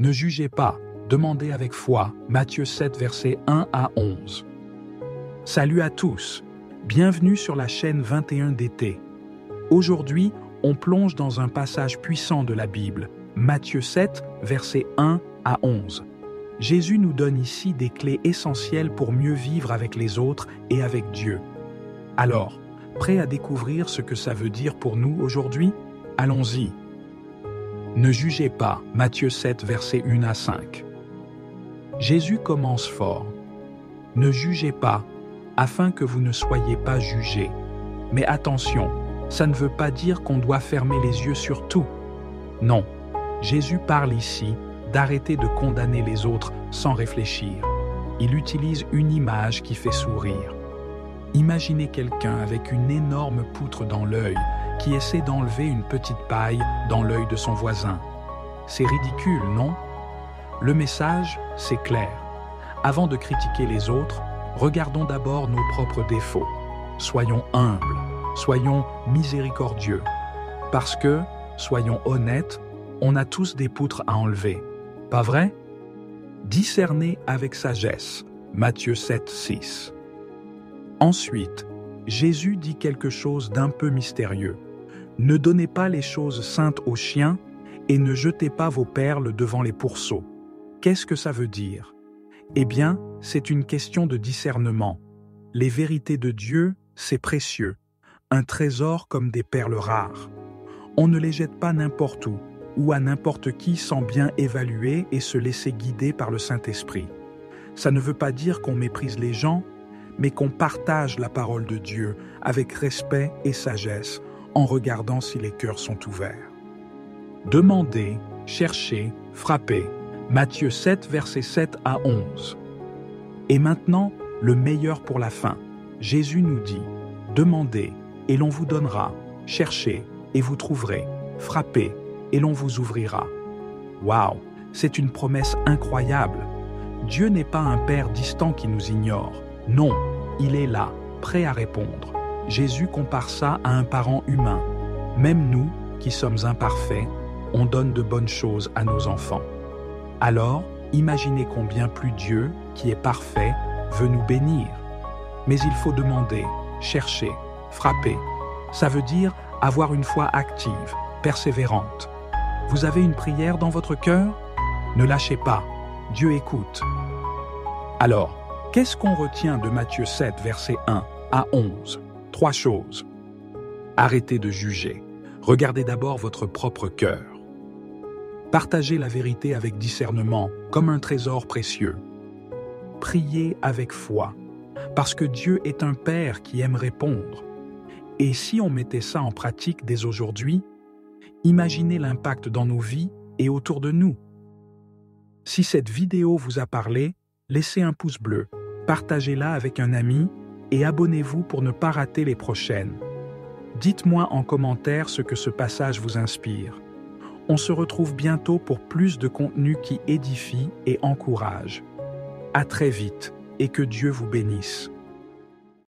Ne jugez pas, demandez avec foi. Matthieu 7, versets 1 à 11. Salut à tous, bienvenue sur la chaîne 21 d'été. Aujourd'hui, on plonge dans un passage puissant de la Bible, Matthieu 7, versets 1 à 11. Jésus nous donne ici des clés essentielles pour mieux vivre avec les autres et avec Dieu. Alors, prêt à découvrir ce que ça veut dire pour nous aujourd'hui? Allons-y. Ne jugez pas, Matthieu 7, versets 1 à 5. Jésus commence fort. Ne jugez pas, afin que vous ne soyez pas jugés. Mais attention, ça ne veut pas dire qu'on doit fermer les yeux sur tout. Non, Jésus parle ici d'arrêter de condamner les autres sans réfléchir. Il utilise une image qui fait sourire. Imaginez quelqu'un avec une énorme poutre dans l'œil qui essaie d'enlever une petite paille dans l'œil de son voisin. C'est ridicule, non? Le message, c'est clair. Avant de critiquer les autres, regardons d'abord nos propres défauts. Soyons humbles, soyons miséricordieux. Parce que, soyons honnêtes, on a tous des poutres à enlever. Pas vrai? Discernez avec sagesse. Matthieu 7, 6. Ensuite, Jésus dit quelque chose d'un peu mystérieux. Ne donnez pas les choses saintes aux chiens et ne jetez pas vos perles devant les pourceaux. Qu'est-ce que ça veut dire? Eh bien, c'est une question de discernement. Les vérités de Dieu, c'est précieux, un trésor comme des perles rares. On ne les jette pas n'importe où ou à n'importe qui sans bien évaluer et se laisser guider par le Saint-Esprit. Ça ne veut pas dire qu'on méprise les gens, mais qu'on partage la parole de Dieu avec respect et sagesse, en regardant si les cœurs sont ouverts. Demandez, cherchez, frappez. Matthieu 7, versets 7 à 11. Et maintenant, le meilleur pour la fin. Jésus nous dit, demandez, et l'on vous donnera. Cherchez, et vous trouverez. Frappez, et l'on vous ouvrira. Waouh, c'est une promesse incroyable. Dieu n'est pas un Père distant qui nous ignore. Non, il est là, prêt à répondre. Jésus compare ça à un parent humain. Même nous, qui sommes imparfaits, on donne de bonnes choses à nos enfants. Alors, imaginez combien plus Dieu, qui est parfait, veut nous bénir. Mais il faut demander, chercher, frapper. Ça veut dire avoir une foi active, persévérante. Vous avez une prière dans votre cœur? Ne lâchez pas, Dieu écoute. Alors, qu'est-ce qu'on retient de Matthieu 7, versets 1 à 11? 3 choses. Arrêtez de juger. Regardez d'abord votre propre cœur. Partagez la vérité avec discernement, comme un trésor précieux. Priez avec foi, parce que Dieu est un Père qui aime répondre. Et si on mettait ça en pratique dès aujourd'hui, imaginez l'impact dans nos vies et autour de nous. Si cette vidéo vous a parlé, laissez un pouce bleu, partagez-la avec un ami et abonnez-vous pour ne pas rater les prochaines. Dites-moi en commentaire ce que ce passage vous inspire. On se retrouve bientôt pour plus de contenu qui édifie et encourage. À très vite et que Dieu vous bénisse.